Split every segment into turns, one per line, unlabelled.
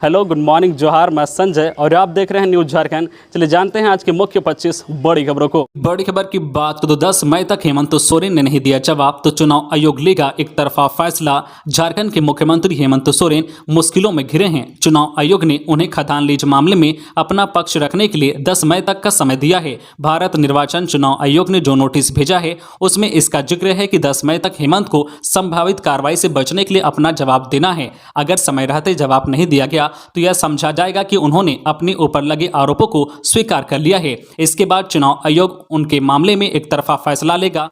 Hello, good morning, जोहार। मैं संजय और आप देख रहे हैं न्यूज झारखंड। चलिए जानते हैं आज की मुख्य 25 बड़ी खबरों को। बड़ी खबर की बात करें तो 10 मई तक हेमंत सोरेन ने नहीं दिया जवाब तो चुनाव आयोग लेगा एक तरफा फैसला। झारखंड के मुख्यमंत्री हेमंत सोरेन मुश्किलों में घिरे हैं। चुनाव आयोग ने उन्हें खदान लीज मामले में अपना पक्ष रखने के लिए 10 मई तक का समय दिया है। भारत निर्वाचन चुनाव आयोग ने जो नोटिस भेजा है उसमें इसका जिक्र है कि 10 मई तक हेमंत को संभावित कार्रवाई से बचने के लिए अपना जवाब देना है। अगर समय रहते जवाब नहीं दिया गया तो यह समझा जाएगा कि उन्होंने अपने ऊपर लगे आरोपों को स्वीकार कर लिया है। इसके बाद चुनाव आयोग उनके मामले में एक तरफा फैसला लेगा।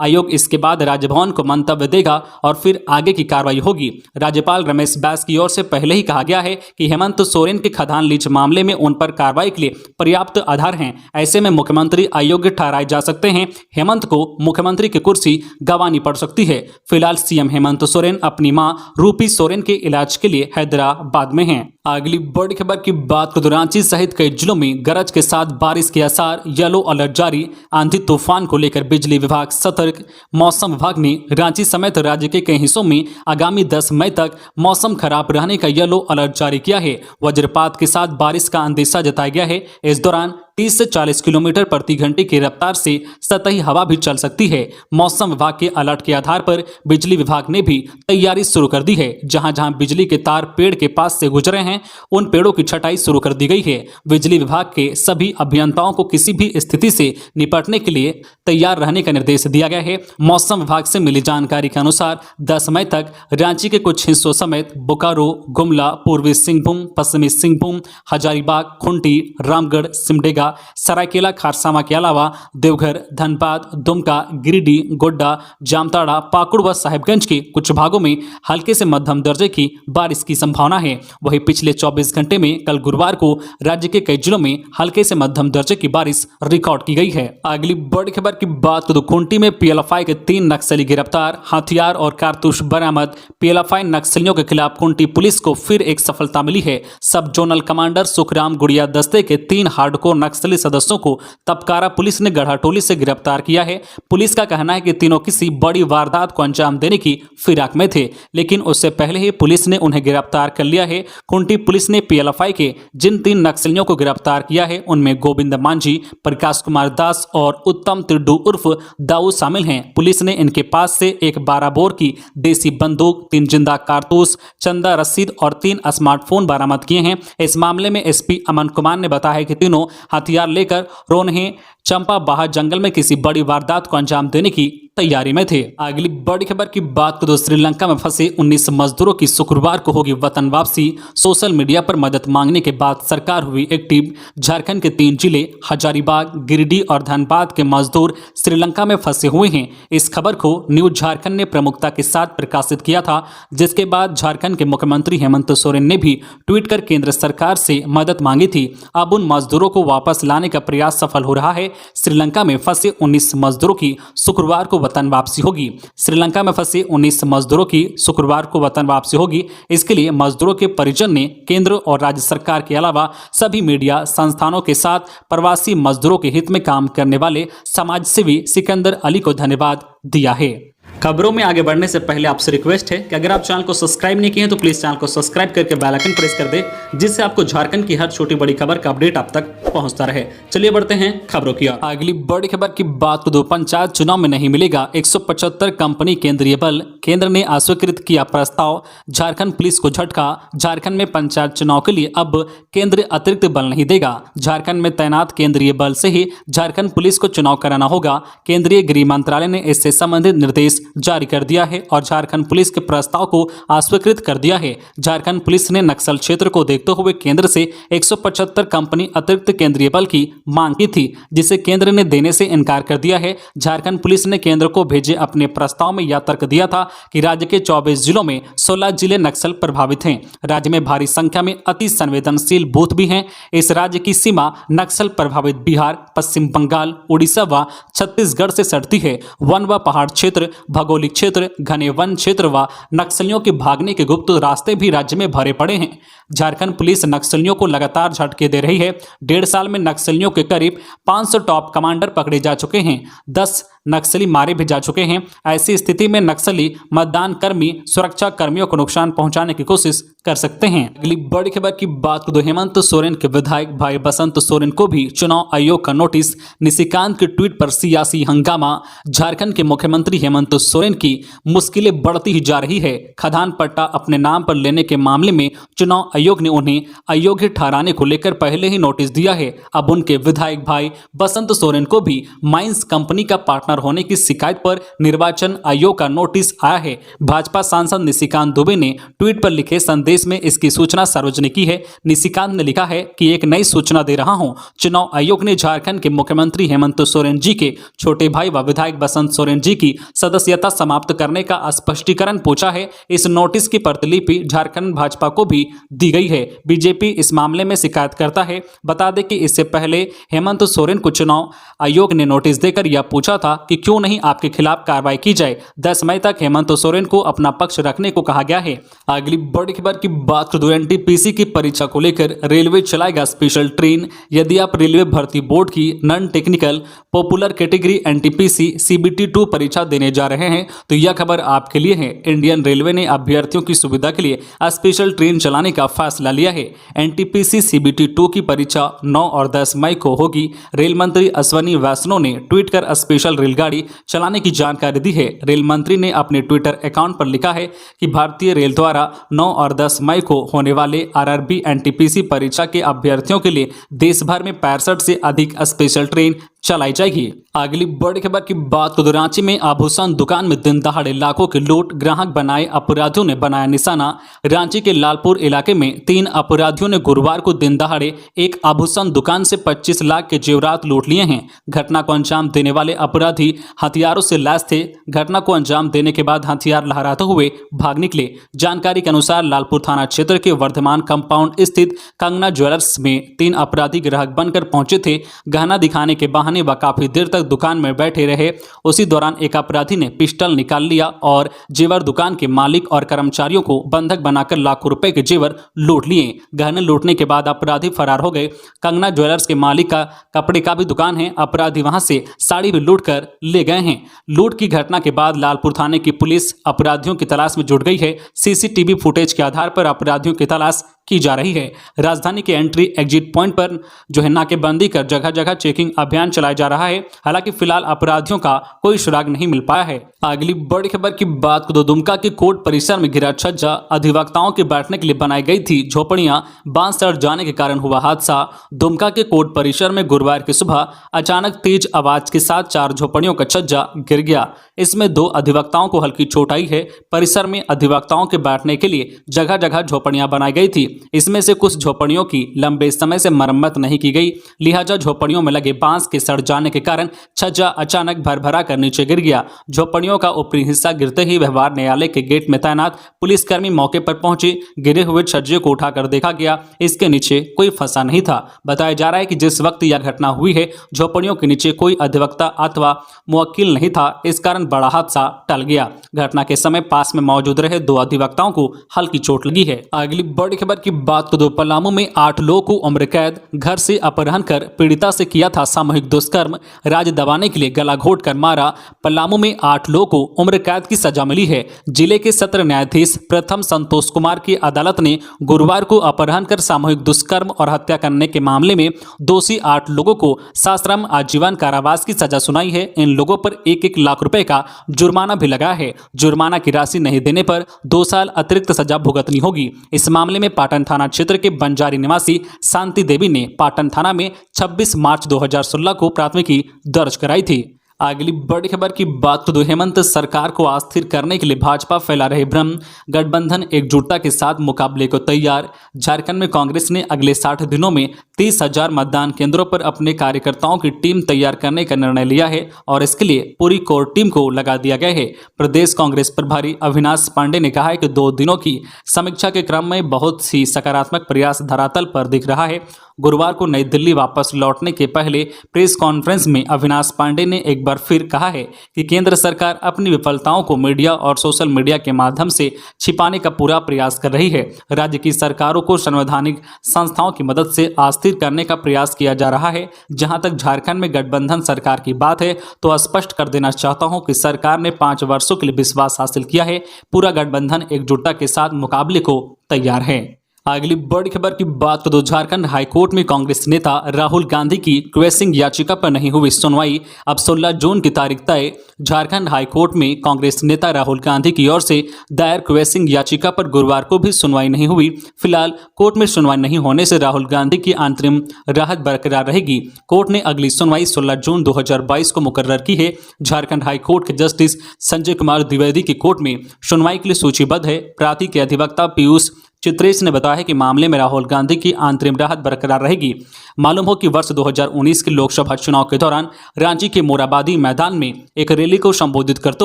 आयोग इसके बाद राजभवन को मंतव्य देगा और फिर आगे की कार्रवाई होगी। राज्यपाल रमेश बैस की ओर से पहले ही कहा गया है कि हेमंत सोरेन के खदान लीज मामले में उन पर कार्रवाई के लिए पर्याप्त आधार हैं। ऐसे में मुख्यमंत्री अयोग्य ठहराए जा सकते हैं। हेमंत को मुख्यमंत्री की कुर्सी गंवानी पड़ सकती है। फिलहाल सीएम हेमंत सोरेन अपनी मां रूपी सोरेन के इलाज के लिए हैदराबाद में हैं। अगली बड़ी खबर की बात करें तो रांची सहित कई जिलों में गरज के साथ बारिश के आसार, येलो अलर्ट जारी। आंधी तूफान को लेकर बिजली विभाग सतर्क। मौसम विभाग ने रांची समेत राज्य के कई हिस्सों में आगामी 10 मई तक मौसम खराब रहने का येलो अलर्ट जारी किया है। वज्रपात के साथ बारिश का अंदेशा जताया गया है। इस दौरान 30 से 40 किलोमीटर प्रति घंटे की रफ्तार से सतही हवा भी चल सकती है। मौसम विभाग के अलर्ट के आधार पर बिजली विभाग ने भी तैयारी शुरू कर दी है। जहां जहां बिजली के तार पेड़ के पास से गुजरे हैं उन पेड़ों की छटाई शुरू कर दी गई है। बिजली विभाग के सभी अभियंताओं को किसी भी स्थिति से निपटने के लिए तैयार रहने का निर्देश दिया गया है। मौसम विभाग से मिली जानकारी के अनुसार 10 मई तक रांची के कुछ हिस्सों समेत बोकारो, गुमला, पूर्वी सिंहभूम, पश्चिमी सिंहभूम, हजारीबाग, खूंटी, रामगढ़, सिमडेगा, सरायकेला, खारसावा के अलावा देवघर, धनबाद, दुमका, गिरिडीह, गोड्डा, जामताड़ा, पाकुड़ व साहिबगंज के कुछ भागों में हल्के से मध्यम दर्जे की बारिश की संभावना है। वहीं पिछले 24 घंटे में कल गुरुवार को राज्य के कई जिलों में हल्के से मध्यम दर्जे की बारिश रिकॉर्ड की गई है। अगली बड़ी खबर की बात करें तो खूंटी में पीएलएफआई के 3 नक्सली गिरफ्तार, हथियार और कारतूस बरामद। पीएलएफआई नक्सलियों के खिलाफ खूंटी पुलिस को फिर एक सफलता मिली है। सब जोनल कमांडर सुखराम गुड़िया दस्ते के 3 हार्डकोर नक्सली सदस्यों को तपकारा पुलिस ने गढ़ाटोली से गिरफ्तार किया है। पुलिस का कहना है कि तीनों किसी बड़ी वारदात को अंजाम देने की फिराक में थे, लेकिन उससे पहले ही पुलिस ने उन्हें गिरफ्तार कर लिया है। खूंटी पुलिस ने पीएलएफआई के जिन 3 नक्सलियों को गिरफ्तार किया है उनमें गोविंद मांझी, प्रकाश कुमार दास और उत्तम तिड्डू उर्फ दाऊ शामिल हैं। पुलिस ने इनके पास से एक 12 बोर की देसी बंदूक, 3 जिंदा कारतूस, चंदा रसीद और 3 स्मार्टफोन बरामद किए हैं। इस मामले में एसपी अमन कुमार ने बताया कि तीनों हथियार लेकर रोनहे चंपा बाहा जंगल में किसी बड़ी वारदात को अंजाम देने की तैयारी में थे। अगली बड़ी खबर की बात करें तो श्रीलंका में फंसे 19 मजदूरों की शुक्रवार को होगी वतन वापसी। सोशल मीडिया पर मदद मांगने के बाद सरकार हुई एक्टिव। झारखंड के 3 जिले हजारीबाग, गिरिडीह और धनबाद के मजदूर श्रीलंका में फंसे हुए हैं। इस खबर को न्यूज झारखंड ने प्रमुखता के साथ प्रकाशित किया था, जिसके बाद झारखंड के मुख्यमंत्री हेमंत सोरेन ने भी ट्वीट कर केंद्र सरकार से मदद मांगी थी। अब उन मजदूरों को वापस लाने का प्रयास सफल हो रहा है। श्रीलंका में फंसे 19 मजदूरों की शुक्रवार को वतन वापसी होगी। श्रीलंका में फंसे 19 मजदूरों की शुक्रवार को वतन वापसी होगी। इसके लिए मजदूरों के परिजन ने केंद्र और राज्य सरकार के अलावा सभी मीडिया संस्थानों के साथ प्रवासी मजदूरों के हित में काम करने वाले समाजसेवी सिकंदर अली को धन्यवाद दिया है। खबरों में आगे बढ़ने से पहले आपसे रिक्वेस्ट है कि अगर आप चैनल को सब्सक्राइब नहीं किए हैं तो प्लीज चैनल को सब्सक्राइब करके बेल आइकन प्रेस कर दे, जिससे आपको झारखंड की हर छोटी बड़ी खबर का अपडेट आप तक पहुंचता रहे। चलिए बढ़ते हैं खबरों की ओर। अगली बड़ी खबर की बात करें तो पंचायत चुनाव में नहीं मिलेगा 175 कंपनी केंद्रीय बल। केंद्र ने अस्वीकृत किया प्रस्ताव। झारखंड पुलिस को झटका। झारखंड में पंचायत चुनाव के लिए अब केंद्र अतिरिक्त बल नहीं देगा। झारखंड में तैनात केंद्रीय बल से ही झारखंड पुलिस को चुनाव कराना होगा। केंद्रीय गृह मंत्रालय ने इससे संबंधित निर्देश जारी कर दिया है और झारखंड पुलिस के प्रस्ताव को अस्वीकृत कर दिया है। झारखंड पुलिस ने नक्सल क्षेत्र को देखते हुए केंद्र से 175 कंपनी अतिरिक्त केंद्रीय बल की मांग की थी, जिसे केंद्र ने देने से इनकार कर दिया है। झारखंड पुलिस ने केंद्र को भेजे अपने प्रस्ताव में यह तर्क दिया था कि राज्य के 24 जिलों में 16 जिले नक्सल प्रभावित हैं। राज्य में भारी संख्या में अति संवेदनशील बूथ भी हैं। इस राज्य की सीमा नक्सल प्रभावित बिहार, पश्चिम बंगाल, उड़ीसा व छत्तीसगढ़ से सटती है। वन व पहाड़ क्षेत्र भौगोलिक क्षेत्र, घने वन क्षेत्र व नक्सलियों के भागने के गुप्त रास्ते भी राज्य में भरे पड़े हैं। झारखंड पुलिस नक्सलियों को लगातार झटके दे रही है। 1.5 साल में नक्सलियों के करीब 500 टॉप कमांडर पकड़े जा चुके हैं, 10 नक्सली मारे भी जा चुके हैं। ऐसी स्थिति में नक्सली मतदान कर्मी, सुरक्षा कर्मियों को नुकसान पहुंचाने की कोशिश कर सकते हैं। अगली बड़ी खबर की बात करें तो हेमंत सोरेन के विधायक भाई बसंत सोरेन को भी चुनाव आयोग का नोटिस। निशिकांत के ट्वीट पर सियासी हंगामा। झारखंड के मुख्यमंत्री हेमंत सोरेन की मुश्किलें बढ़ती ही जा रही है। खदान पट्टा अपने नाम पर लेने के मामले में चुनाव आयोग ने उन्हें अयोग्य ठहराने को लेकर पहले ही नोटिस दिया है। अब उनके विधायक भाई बसंत सोरेन को भी माइंस कंपनी का पार्टनर होने की शिकायत पर निर्वाचन आयोग का नोटिस आया है। भाजपा सांसद निशिकांत दुबे ने ट्वीट पर लिखे संदेश में इसकी सूचना सार्वजनिक की है। निशिकांत ने लिखा है कि एक नई सूचना दे रहा हूं। चुनाव आयोग ने झारखंड के मुख्यमंत्री हेमंत सोरेन जी के छोटे भाई व विधायक बसंत सोरेन जी की सदस्यता समाप्त करने का स्पष्टीकरण पूछा है। इस नोटिस की प्रतिलिपि झारखंड भाजपा को भी दी गई है। बीजेपी इस मामले में शिकायत करता है। बता दें कि इससे पहले हेमंत सोरेन को चुनाव आयोग ने नोटिस देकर यह पूछा था कि क्यों नहीं आपके खिलाफ कार्रवाई की जाए। 10 मई तक हेमंत सोरेन को अपना पक्ष रखने को कहा गया है। अगली बड़ी खबर की बात करें तो एनटीपीसी की परीक्षा को लेकर रेलवे चलाएगा स्पेशल ट्रेन। यदि आप रेलवे भर्ती बोर्ड की non technical popular category NTPC CBT 2 परीक्षा देने जा रहे हैं तो यह खबर आपके लिए है। इंडियन रेलवे ने अभ्यर्थियों की सुविधा के लिए स्पेशल ट्रेन चलाने का फैसला लिया है। एनटीपीसी सीबीटी 2 की परीक्षा 9 और 10 मई को होगी। रेल मंत्री अश्विनी वैष्णव ने ट्वीट कर स्पेशल रेलगाड़ी चलाने की जानकारी दी है। रेल मंत्री ने अपने ट्विटर अकाउंट पर लिखा है कि भारतीय रेल द्वारा 9 और 10 मई को होने वाले आरआरबी एनटीपीसी परीक्षा के अभ्यर्थियों के लिए देश भर में 65 से अधिक स्पेशल ट्रेन चलाई जाएगी। अगली बड़ी खबर की बात करें तो रांची में आभूषण दुकान में दिन दहाड़े लाखों की लूट, ग्राहक बनाए अपराधियों ने बनाया निशाना। रांची के लालपुर इलाके में 3 अपराधियों ने गुरुवार को दिन दहाड़े एक आभूषण दुकान से 25 लाख के जेवरात लूट लिए हैं। घटना को अंजाम देने वाले अपराधी हथियारों से लैस थे। घटना को अंजाम देने के बाद हथियार लहराते हुए भाग निकले। जानकारी के अनुसार लालपुर थाना क्षेत्र के वर्धमान कंपाउंड स्थित कंगना ज्वेलर्स में 3 अपराधी ग्राहक बनकर पहुंचे थे। गहना दिखाने के बहाने व काफी देर तक दुकान में बैठे रहे। उसी दौरान एक अपराधी ने पिस्टल निकाल लिया और जेवर दुकान के मालिक और कर्मचारियों को बंधक बनाकर लाखों रुपए के जेवर लूट लिए। गहने लूटने के बाद अपराधी फरार हो गए। कंगना ज्वेलर्स के मालिक का कपड़े का भी दुकान है। अपराधी वहां से साड़ी भी लूट कर ले गए हैं। लूट की घटना के बाद लालपुर थाने की पुलिस अपराधियों की तलाश में जुट गई है। सीसीटीवी फुटेज के आधार पर अपराधियों की तलाश की जा रही है। राजधानी के एंट्री एग्जिट पॉइंट पर जो है नाकेबंदी कर जगह जगह चेकिंग अभियान चलाया जा रहा है। हालांकि फिलहाल अपराधियों का कोई सुराग नहीं मिल पाया है। अगली बड़ी खबर की बात करें तो दुमका के कोर्ट परिसर में गिरा छज्जा। अधिवक्ताओं के बैठने के लिए बनाई गई थी झोपड़ियां, बांध सड़ जाने के कारण हुआ हादसा। दुमका के कोर्ट परिसर में गुरुवार की सुबह अचानक तेज आवाज के साथ 4 झोपड़ियों का छज्जा गिर गया। इसमें 2 अधिवक्ताओं को हल्की चोट आई है। परिसर में अधिवक्ताओं के बैठने के लिए जगह जगह झोपड़ियां बनाई गई थी। इसमें से कुछ झोपड़ियों की लंबे समय से मरम्मत नहीं की गई, लिहाजा झोपड़ियों में लगे बांस के सड़ जाने के कारण छज्जा अचानक भरभरा कर नीचे गिर गया। झोपड़ियों का ऊपरी हिस्सा गिरते ही व्यवहार न्यायालय के गेट में तैनात पुलिसकर्मी मौके पर पहुंचे। गिरे हुए छज्जे को उठाकर देखा गया, इसके नीचे कोई फंसा नहीं था। बताया जा रहा है कि जिस वक्त यह घटना हुई है झोपड़ियों के नीचे कोई अधिवक्ता अथवा मुवक्किल नहीं था, इस कारण बड़ा हादसा टल गया। घटना के समय पास में मौजूद रहे 2 अधिवक्ताओं को हल्की चोट लगी है। अगली बड़ी खबर की बात करें तो पलामू में 8 लोगों को उम्र कैद, घर से अपहरण कर पीड़िता से किया था सामूहिक दुष्कर्म, राज दबाने के लिए गला घोट कर मारा। पलामू में 8 लोगों को उम्र कैद की सजा मिली है। जिले के सत्र न्यायाधीश प्रथम संतोष कुमार की अदालत ने गुरुवार को अपहरण कर सामूहिक दुष्कर्म और हत्या करने के मामले में दोषी 8 लोगों को सश्रम आजीवन कारावास की सजा सुनाई है। इन लोगों पर 1-1 लाख रुपए का जुर्माना भी लगा है। जुर्माना की राशि नहीं देने पर 2 साल अतिरिक्त सजा भुगतनी होगी। इस मामले में पाटन थाना क्षेत्र के बंजारी निवासी शांति देवी ने पाटन थाना में 26 मार्च 2016 को प्राथमिकी दर्ज कराई थी। अगली बड़ी खबर की बात तो हेमंत सरकार को अस्थिर करने के लिए भाजपा फैला रहे भ्रम, गठबंधन एकजुटता के साथ मुकाबले को तैयार। झारखंड में कांग्रेस ने अगले 60 दिनों में 30,000 मतदान केंद्रों पर अपने कार्यकर्ताओं की टीम तैयार करने का निर्णय लिया है और इसके लिए पूरी कोर टीम को लगा दिया गया है। प्रदेश कांग्रेस प्रभारी अविनाश पांडे ने कहा है कि 2 दिनों की समीक्षा के क्रम में बहुत सी सकारात्मक प्रयास धरातल पर दिख रहा है। गुरुवार को नई दिल्ली वापस लौटने के पहले प्रेस कॉन्फ्रेंस में अविनाश पांडे ने एक बार फिर कहा है कि केंद्र सरकार अपनी विफलताओं को मीडिया और सोशल मीडिया के माध्यम से छिपाने का पूरा प्रयास कर रही है। राज्य की सरकारों को संवैधानिक संस्थाओं की मदद से अस्थिर करने का प्रयास किया जा रहा है। जहां तक झारखंड में गठबंधन सरकार की बात है तो स्पष्ट कर देना चाहता हूं कि सरकार ने 5 वर्षों के लिए विश्वास हासिल किया है। पूरा गठबंधन एकजुटता के साथ मुकाबले को तैयार है। अगली बड़ी खबर की बात करें तो झारखंड हाईकोर्ट में कांग्रेस नेता राहुल गांधी की क्वेसिंग याचिका पर नहीं हुई सुनवाई। अब 16 जून की तारीख तय। झारखंड हाईकोर्ट में कांग्रेस नेता राहुल गांधी की ओर से दायर क्वेसिंग याचिका पर गुरुवार को भी सुनवाई नहीं हुई। फिलहाल कोर्ट में सुनवाई नहीं होने से राहुल गांधी की अंतरिम राहत बरकरार रहेगी। कोर्ट ने अगली सुनवाई 16 जून 2022 को मुकर्रर की है। झारखंड हाईकोर्ट के जस्टिस संजय कुमार द्विवेदी की कोर्ट में सुनवाई के लिए सूचीबद्ध है। प्रार्थी के अधिवक्ता पीयूष चित्रेश ने बताया कि मामले में राहुल गांधी की अंतरिम राहत बरकरार रहेगी। मालूम हो कि वर्ष 2019 के लोकसभा चुनाव के दौरान रांची के मोराबादी मैदान में एक रैली को संबोधित करते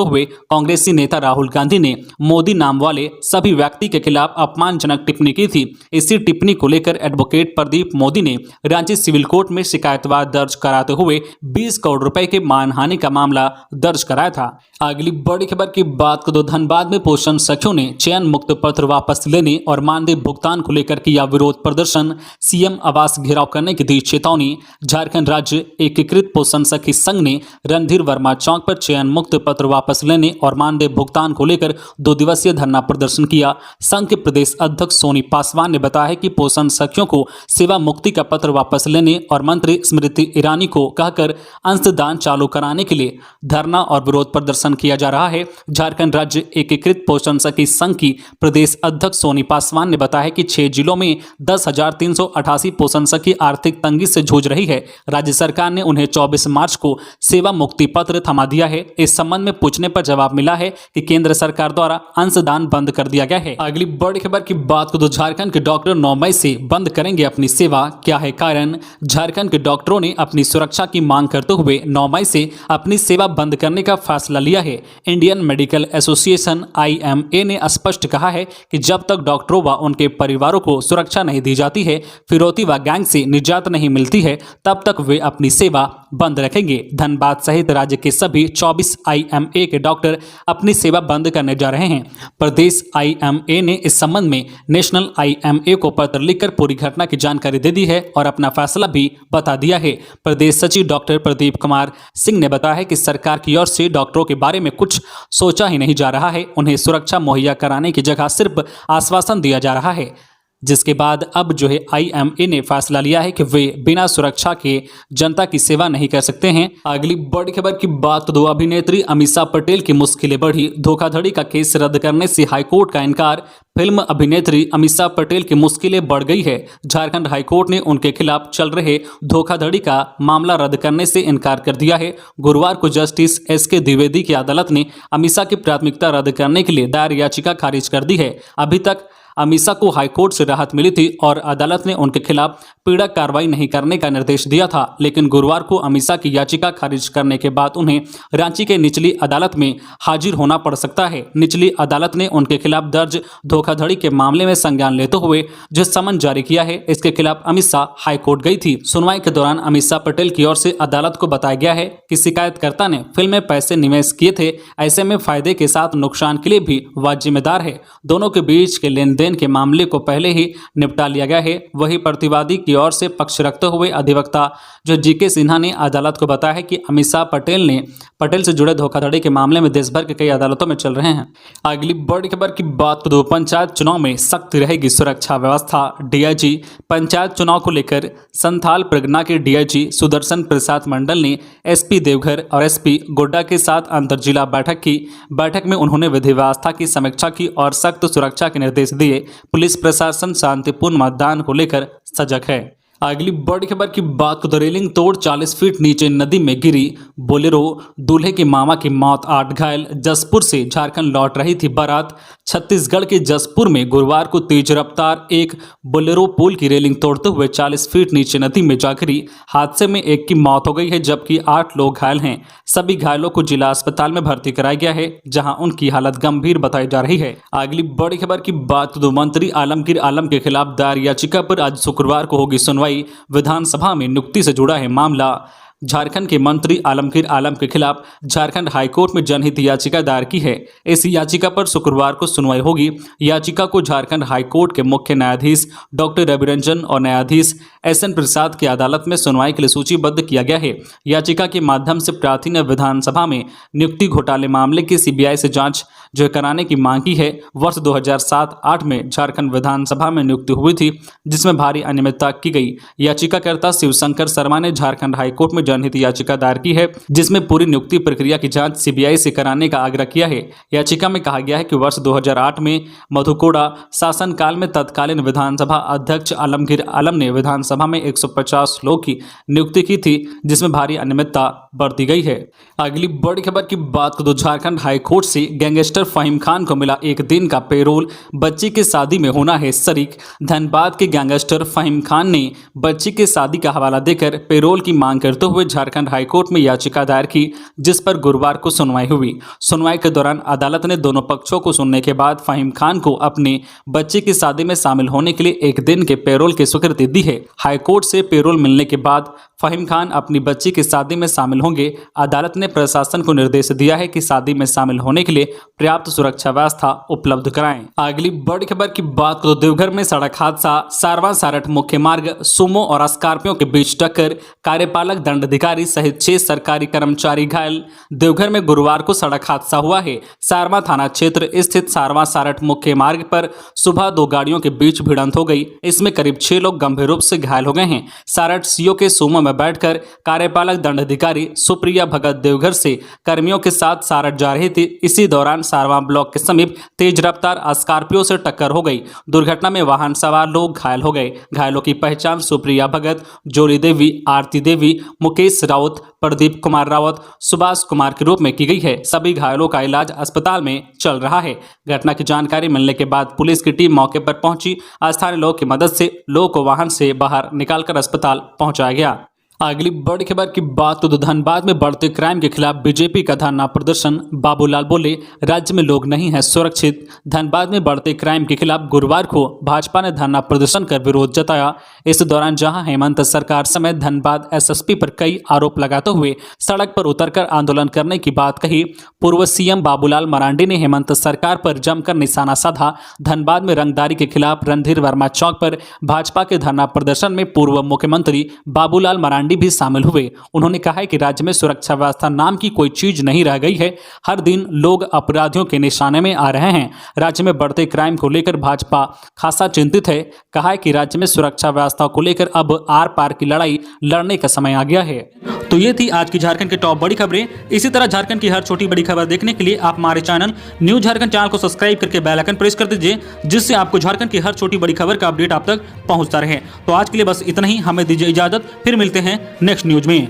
हुए कांग्रेसी नेता राहुल गांधी ने मोदी नाम वाले सभी व्यक्ति के खिलाफ अपमानजनक टिप्पणी की थी। इसी टिप्पणी को लेकर एडवोकेट प्रदीप मोदी ने रांची सिविल कोर्ट में शिकायतवाद दर्ज कराते हुए 20 करोड़ रुपए के मानहानि का मामला दर्ज कराया था। अगली बड़ी खबर की बात करें तो धनबाद में पोषण सखियों ने चयन मुक्त पत्र वापस लेने और मानदेय भुगतान को लेकर किया विरोध प्रदर्शन। सीएम आवास घेराव करने की दी चेतावनी। झारखंड राज्य एकीकृत पोषण सखी संघ ने रणधीर वर्मा चौक पर चयन मुक्त पत्र वापस लेने और मानदेय भुगतान को लेकर 2 दिवसीय धरना प्रदर्शन किया। संघ के प्रदेश अध्यक्ष सोनी पासवान ने बताया कि पोषण सखियों को सेवा मुक्ति का पत्र वापस लेने और मंत्री स्मृति ईरानी को कहकर अंशदान चालू कराने के लिए धरना और विरोध प्रदर्शन किया जा रहा है। झारखंड राज्य एकीकृत पोषण सखी संघ की प्रदेश अध्यक्ष सोनी पासवान ने बताया कि 6 जिलों में 10,388 पोषण सखी आर्थिक तंगी से जूझ रही है। राज्य सरकार ने उन्हें 24 मार्च को सेवा मुक्ति पत्र थमा दिया है। इस संबंध में पूछने पर जवाब मिला है कि केंद्र सरकार द्वारा अंशदान बंद कर दिया गया है। अगली बड़ी खबर की बात करें तो झारखंड के डॉक्टर 9 मई से बंद करेंगे अपनी सेवा, क्या है कारण? झारखंड के डॉक्टरों ने अपनी सुरक्षा की मांग करते हुए 9 मई से अपनी सेवा बंद करने का फैसला लिया है। इंडियन मेडिकल एसोसिएशन IMA ने स्पष्ट कहा है कि जब तक डॉक्टरों व उनके परिवारों को सुरक्षा नहीं दी जाती है, फिरौती व गैंग से निजात नहीं मिलती है, तब तक वे अपनी सेवा बंद रखेंगे। धनबाद सहित राज्य के सभी 24 IMA के डॉक्टर अपनी सेवा बंद करने जा रहे हैं। प्रदेश IMA ने इस संबंध में नेशनल IMA को पत्र लिखकर पूरी घटना की जानकारी दे दी है और अपना फैसला भी बता दिया है। प्रदेश सचिव डॉक्टर प्रदीप कुमार सिंह ने बताया है कि सरकार की ओर से डॉक्टरों के बारे में कुछ सोचा ही नहीं जा रहा है। उन्हें सुरक्षा मुहैया कराने की जगह सिर्फ आश्वासन दिया जा रहा है, जिसके बाद अब जो है IMA ने फैसला लिया है कि वे बिना सुरक्षा के जनता की सेवा नहीं कर सकते हैं। अगली बड़ी खबर की बात तो अभिनेत्री अमीषा पटेल की मुश्किलें बढ़ी। धोखाधड़ी का केस रद्द करने से हाईकोर्ट का इनकार। फिल्म अभिनेत्री अमीषा पटेल की मुश्किलें बढ़ गई है। झारखंड हाईकोर्ट ने उनके खिलाफ चल रहे धोखाधड़ी का मामला रद्द करने से इनकार कर दिया है। गुरुवार को जस्टिस SK द्विवेदी की अदालत ने अमीषा की प्राथमिकता रद्द करने के लिए दायर याचिका खारिज कर दी है। अभी तक अमीषा को हाईकोर्ट से राहत मिली थी और अदालत ने उनके खिलाफ पीड़क कार्रवाई नहीं करने का निर्देश दिया था, लेकिन गुरुवार को अमीषा की याचिका खारिज करने के बाद उन्हें रांची के निचली अदालत में हाजिर होना पड़ सकता है। निचली अदालत ने उनके खिलाफ दर्ज धोखाधड़ी के मामले में संज्ञान लेते हुए जो समन जारी किया है, इसके खिलाफ अमीषा हाईकोर्ट गई थी। सुनवाई के दौरान अमीषा पटेल की ओर से अदालत को बताया गया है कि शिकायतकर्ता ने फिल्म में पैसे निवेश किए थे, ऐसे में फायदे के साथ नुकसान के लिए भी वह जिम्मेदार है। दोनों के बीच के लेन देन के मामले को पहले ही निपटा लिया गया है। वही प्रतिवादी की ओर से पक्ष रखते हुए अधिवक्ता जो GK सिन्हा ने अदालत को बताया है कि अमीषा पटेल से जुड़े धोखाधड़ी के मामले में देश भर के कई अदालतों में चल रहे हैं। अगली बड़ी खबर की बात करें, पंचायत चुनाव में सख्त रहेगी सुरक्षा व्यवस्था। DIG पंचायत चुनाव को लेकर संथाल परगना के DIG सुदर्शन प्रसाद मंडल ने SP देवघर और SP गोड्डा के साथ अंतर जिला बैठक की। बैठक में उन्होंने विधि व्यवस्था की समीक्षा की और सख्त सुरक्षा के निर्देश दिए। पुलिस प्रशासन शांतिपूर्ण मतदान को लेकर सजग है। अगली बड़ी खबर की बात को रेलिंग तोड़ 40 फीट नीचे नदी में गिरी बोलेरो, दूल्हे के मामा की मौत, 8 घायल। जसपुर से झारखंड लौट रही थी बारात। छत्तीसगढ़ के जसपुर में गुरुवार को तेज रफ्तार एक बोलेरो पुल की रेलिंग तोड़ते हुए 40 फीट नीचे नदी में जा गिरी। हादसे में एक की मौत हो गई है जबकि 8 लोग घायल हैं। सभी घायलों को जिला अस्पताल में भर्ती कराया गया है, जहां उनकी हालत गंभीर बताई जा रही है। अगली बड़ी खबर की बात तो मंत्री आलमगीर आलम के खिलाफ दायर याचिका पर आज शुक्रवार को होगी सुनवाई। सुनवाई। विधानसभा में नियुक्ति से जुड़ा है मामला। झारखंड के मंत्री आलमगीर आलम के खिलाफ झारखंड हाईकोर्ट में जनहित याचिका दायर की है। इस याचिका पर शुक्रवार को सुनवाई होगी। याचिका को झारखंड हाईकोर्ट के मुख्य न्यायाधीश डॉक्टर रवि रंजन और न्यायाधीश SN प्रसाद की अदालत में सुनवाई के लिए सूचीबद्ध किया गया है। याचिका के माध्यम से प्रार्थी ने विधानसभा में नियुक्ति घोटाले मामले की CBI से जांच जो कराने की मांग की है। वर्ष 2007-8 में झारखंड विधानसभा में नियुक्ति हुई थी, जिसमें भारी अनियमितता की गई। याचिकाकर्ता शिवशंकर शर्मा ने झारखंड हाईकोर्ट में जनहित याचिका दायर की है, जिसमें पूरी नियुक्ति प्रक्रिया की जांच CBI से कराने का आग्रह किया है। याचिका में कहा गया है कि वर्ष 2008 में मधुकोड़ा शासनकाल में तत्कालीन विधानसभा अध्यक्ष आलमगीर आलम ने विधानसभा में 150 लोग की नियुक्ति की थी, जिसमें भारी अनियमितता बरती गई है। अगली बड़ी खबर की बात करें तो झारखंड हाईकोर्ट से गैंगस्टर फहीम खान को मिला 1 दिन का पेरोल। बच्ची की शादी में होना है शरीक। धनबाद के गैंगस्टर फहीम खान ने बच्ची की शादी का हवाला देकर पेरोल की मांग करते हुए झारखंड हाईकोर्ट में याचिका दायर की, जिस पर गुरुवार को सुनवाई हुई। सुनवाई के दौरान अदालत ने दोनों पक्षों को सुनने के बाद फहीम खान को अपने बच्चे की शादी में शामिल होने के लिए 1 दिन के पेरोल की स्वीकृति दी है। हाईकोर्ट से पेरोल मिलने के बाद फहीम खान अपनी बच्ची की शादी में शामिल होंगे। अदालत ने प्रशासन को निर्देश दिया है कि शादी में शामिल होने के लिए पर्याप्त सुरक्षा व्यवस्था उपलब्ध कराएं। अगली बड़ी खबर की बात करें तो देवघर में सड़क हादसा। सारवा सारठ मुख्य मार्ग सुमो और स्कॉर्पियो के बीच टक्कर, कार्यपालक दंडाधिकारी सहित 6 सरकारी कर्मचारी घायल। देवघर में गुरुवार को सड़क हादसा हुआ है। सारवा थाना क्षेत्र स्थित सारवा सारठ मुख्य मार्ग पर सुबह 2 गाड़ियों के बीच भिड़ंत हो गई। इसमें करीब 6 लोग गंभीर रूप से घायल हो गए हैं। सारठ सीओ के सुमो में बैठकर कार्यपालक दंडाधिकारी सुप्रिया भगत देवघर से कर्मियों के साथ सारठ जा रही थी। इसी दौरान सारवा ब्लॉक के समीप तेज रफ्तार स्कॉर्पियो से टक्कर हो गई। दुर्घटना में वाहन सवार लोग घायल हो गए। घायलों की पहचान सुप्रिया भगत, जोली देवी, आरती देवी, मुकेश राउत, प्रदीप कुमार रावत, सुभाष कुमार के रूप में की गई है। सभी घायलों का इलाज अस्पताल में चल रहा है। घटना की जानकारी मिलने के बाद पुलिस की टीम मौके पर पहुंची। स्थानीय लोगों की मदद से लोगों को वाहन से बाहर निकालकर अस्पताल पहुंचाया गया। अगली बड़ी खबर की बात तो धनबाद में बढ़ते क्राइम के खिलाफ बीजेपी का धरना प्रदर्शन। बाबूलाल बोले, राज्य में लोग नहीं हैं सुरक्षित। धनबाद में बढ़ते क्राइम के खिलाफ गुरुवार को भाजपा ने धरना प्रदर्शन कर विरोध जताया। इस दौरान जहां हेमंत सरकार समेत धनबाद SSP पर कई आरोप लगाते हुए सड़क पर उतरकर आंदोलन करने की बात कही। पूर्व CM बाबूलाल मरांडी ने हेमंत सरकार पर जमकर निशाना साधा। धनबाद में रंगदारी के खिलाफ रणधीर वर्मा चौक पर भाजपा के धरना प्रदर्शन में पूर्व मुख्यमंत्री बाबूलाल मरांडी भी शामिल हुए। उन्होंने कहा है कि राज्य में सुरक्षा व्यवस्था नाम की कोई चीज नहीं रह गई है। हर दिन लोग अपराधियों के निशाने में आ रहे हैं। राज्य में बढ़ते क्राइम को लेकर भाजपा खासा चिंतित है। कहा है कि राज्य में सुरक्षा व्यवस्था को लेकर अब आर पार की लड़ाई लड़ने का समय आ गया है। तो ये थी आज की झारखंड की टॉप बड़ी खबरें। इसी तरह झारखंड की हर छोटी बड़ी खबर देखने के लिए आप हमारे चैनल न्यूज झारखंड चैनल को सब्सक्राइब करके बेल आइकन प्रेस कर दीजिए, जिससे आपको झारखंड की हर छोटी बड़ी खबर का अपडेट आप तक पहुंचता रहे। तो आज के लिए बस इतना ही। हमें दीजिए इजाजत, फिर मिलते हैं नेक्स्ट न्यूज में।